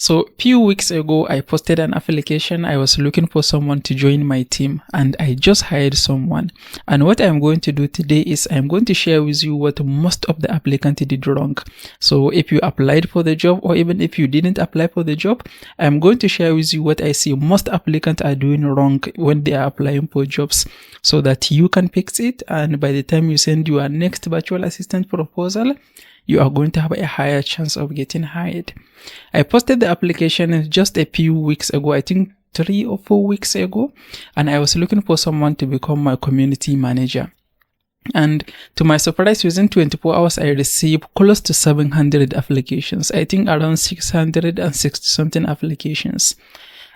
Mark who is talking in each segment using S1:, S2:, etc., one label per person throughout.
S1: So few weeks ago, I posted an application. I was looking for someone to join my team, and I just hired someone. And what I'm going to do today is I'm going to share with you what most of the applicants did wrong. So if you applied for the job, or even if you didn't apply for the job, I'm going to share with you what I see most applicants are doing wrong when they are applying for jobs, so that you can fix it. And by the time you send your next virtual assistant proposal, you are going to have a higher chance of getting hired. I posted the application just a few weeks ago, I think 3 or 4 weeks ago, and I was looking for someone to become my community manager. And to my surprise, within 24 hours, I received close to 700 applications. I think around 660 something applications.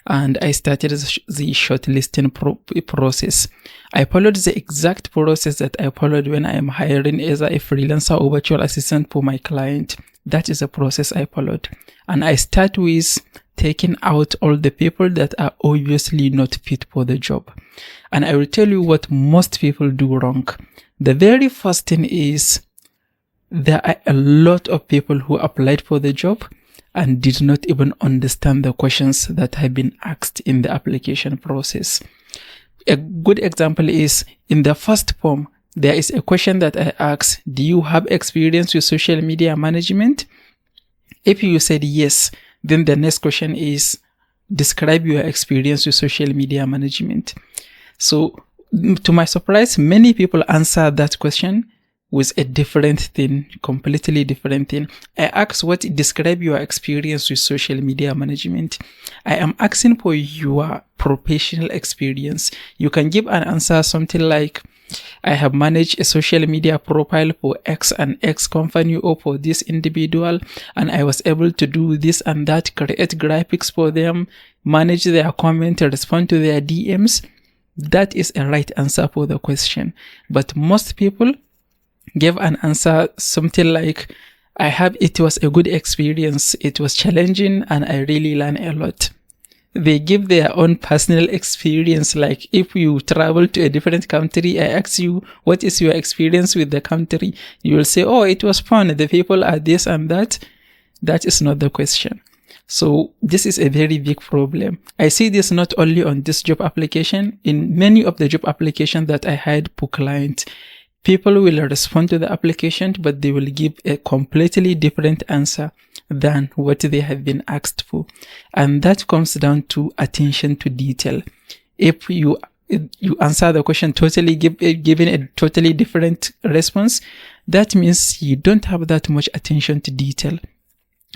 S1: And I started the shortlisting process. I followed the exact process that I followed when I am hiring as a freelancer or virtual assistant for my client. That is the process I followed. And I start with taking out all the people that are obviously not fit for the job. And I will tell you what most people do wrong. The very first thing is there are a lot of people who applied for the job and did not even understand the questions that have been asked in the application process. A good example is in the first form, there is a question that I asked, do you have experience with social media management? If you said yes, then the next question is, describe your experience with social media management. So to my surprise, many people answer that question with a different thing, completely different thing. I asked, describe your experience with social media management. I am asking for your professional experience. You can give an answer something like, I have managed a social media profile for X and X company or for this individual, and I was able to do this and that, create graphics for them, manage their comment, respond to their DMs. That is a right answer for the question. But most people gave an answer something like, it was a good experience, it was challenging, and I really learned a lot. They give their own personal experience, like if you travel to a different country, I ask you, what is your experience with the country? You will say, oh, it was fun, the people are this and that. That is not the question. So this is a very big problem. I see this not only on this job application, in many of the job applications that I had for clients. People will respond to the application, but they will give a completely different answer than what they have been asked for. And that comes down to attention to detail. If you answer the question giving a totally different response, that means you don't have that much attention to detail.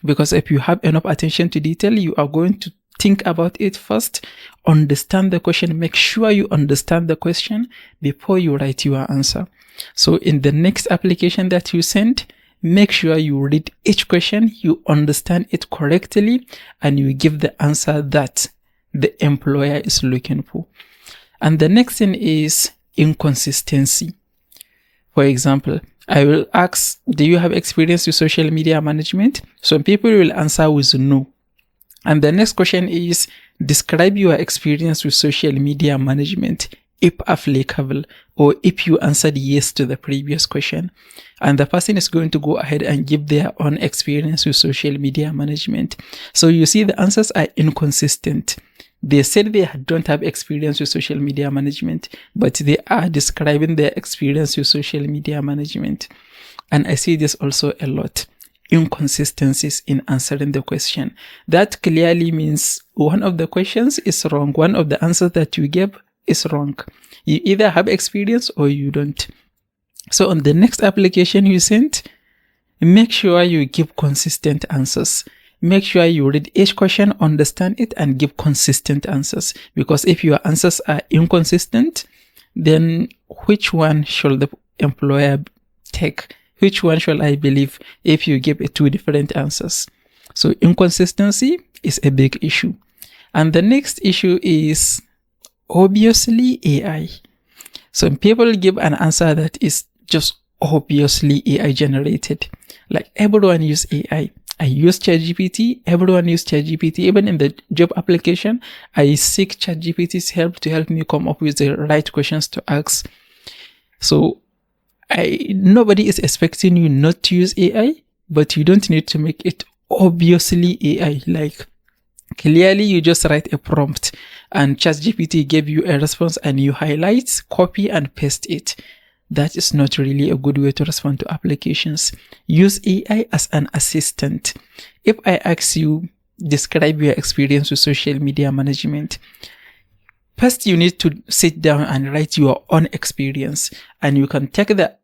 S1: Because if you have enough attention to detail, you are going to think about it first, understand the question, make sure you understand the question before you write your answer. So in the next application that you send, make sure you read each question, you understand it correctly, and you give the answer that the employer is looking for. And the next thing is inconsistency. For example, I will ask, do you have experience with social media management? Some people will answer with no. And the next question is, describe your experience with social media management, if applicable, or if you answered yes to the previous question. And the person is going to go ahead and give their own experience with social media management. So you see the answers are inconsistent. They said they don't have experience with social media management, but they are describing their experience with social media management. And I see this also a lot. Inconsistencies in answering the question. That clearly means one of the questions is wrong. One of the answers that you gave is wrong. You either have experience or you don't. So on the next application you send, make sure you give consistent answers. Make sure you read each question, understand it, and give consistent answers. Because if your answers are inconsistent, then which one should the employer take? Which one shall I believe if you give 2 different answers? So inconsistency is a big issue. And the next issue is obviously AI. Some people give an answer that is just obviously AI generated. Like everyone use AI. I use ChatGPT. Everyone use ChatGPT. Even in the job application, I seek ChatGPT's help to help me come up with the right questions to ask. So nobody is expecting you not to use AI, but you don't need to make it obviously AI. Like Clearly, you just write a prompt and ChatGPT gave you a response and you highlight, copy and paste it. That is not really a good way to respond to applications. Use AI as an assistant. If I ask you, describe your experience with social media management, first you need to sit down and write your own experience, and you can take the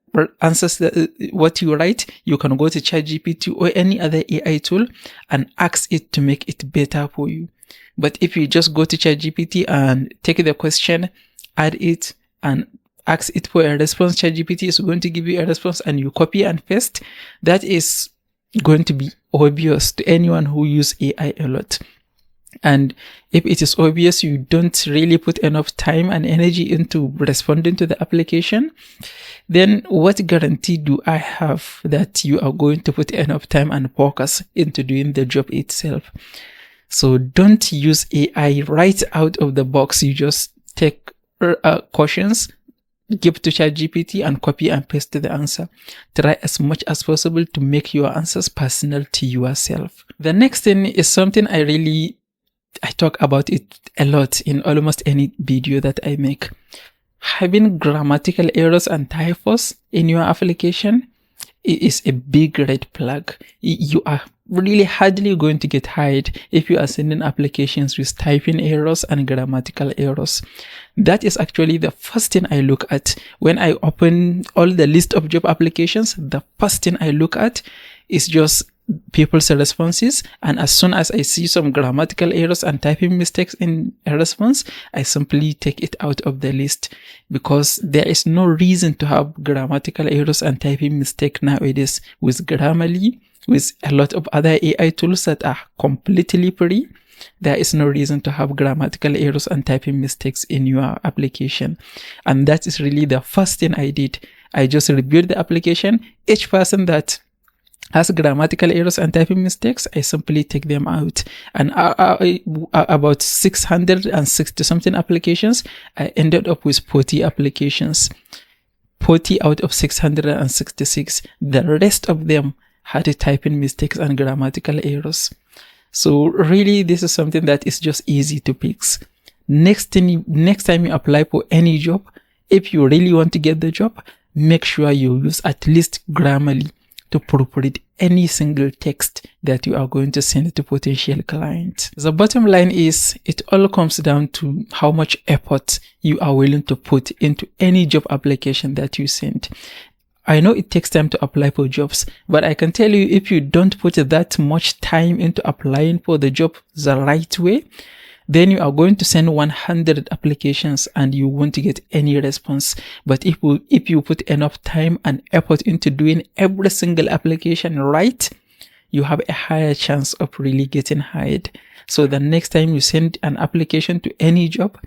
S1: answers that what you write, you can go to ChatGPT or any other AI tool and ask it to make it better for you. But if you just go to ChatGPT and take the question, add it and ask it for a response, ChatGPT is going to give you a response and you copy and paste, that is going to be obvious to anyone who uses AI a lot. And if it is obvious you don't really put enough time and energy into responding to the application, then what guarantee do I have that you are going to put enough time and focus into doing the job itself? So don't use AI right out of the box. You just take questions, give to ChatGPT and copy and paste the answer. Try as much as possible to make your answers personal to yourself. The next thing is something I talk about it a lot in almost any video that I make. Having grammatical errors and typos in your application is a big red flag. You are really hardly going to get hired if you are sending applications with typing errors and grammatical errors. That is actually the first thing I look at. When I open all the list of job applications, the first thing I look at is just people's responses, and as soon as I see some grammatical errors and typing mistakes in a response, I simply take it out of the list, because there is no reason to have grammatical errors and typing mistakes nowadays. With Grammarly, with a lot of other AI tools that are completely free, there is no reason to have grammatical errors and typing mistakes in your application. And that is really the first thing I did. I just reviewed the application. Each person that has grammatical errors and typing mistakes, I simply take them out. And about 660 something applications, I ended up with 40 applications. 40 out of 666. The rest of them had typing mistakes and grammatical errors. So really, this is something that is just easy to fix. Next time you apply for any job, if you really want to get the job, make sure you use at least Grammarly to proofread any single text that you are going to send to potential clients. The bottom line is, it all comes down to how much effort you are willing to put into any job application that you send. I know it takes time to apply for jobs, but I can tell you, if you don't put that much time into applying for the job the right way, then you are going to send 100 applications and you won't get any response. But if you put enough time and effort into doing every single application right, you have a higher chance of really getting hired. So the next time you send an application to any job,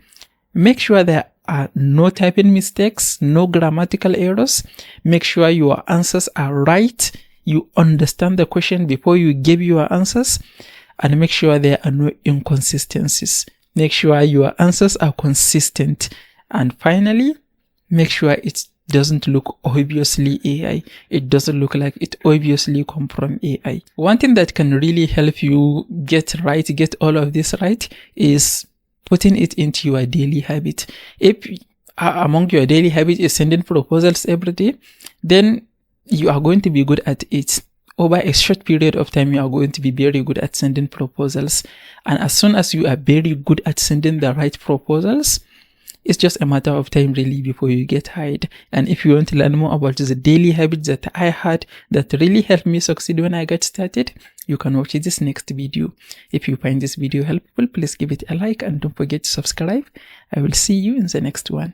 S1: make sure there are no typing mistakes, no grammatical errors. Make sure your answers are right. You understand the question before you give your answers. And make sure there are no inconsistencies. Make sure your answers are consistent. And finally, make sure it doesn't look obviously AI. It doesn't look like it obviously come from AI. One thing that can really help you get all of this right, is putting it into your daily habit. If among your daily habit is sending proposals every day, then you are going to be good at it. Over a short period of time, you are going to be very good at sending proposals. And as soon as you are very good at sending the right proposals, it's just a matter of time really before you get hired. And if you want to learn more about the daily habits that I had that really helped me succeed when I got started, you can watch this next video. If you find this video helpful, please give it a like and don't forget to subscribe. I will see you in the next one.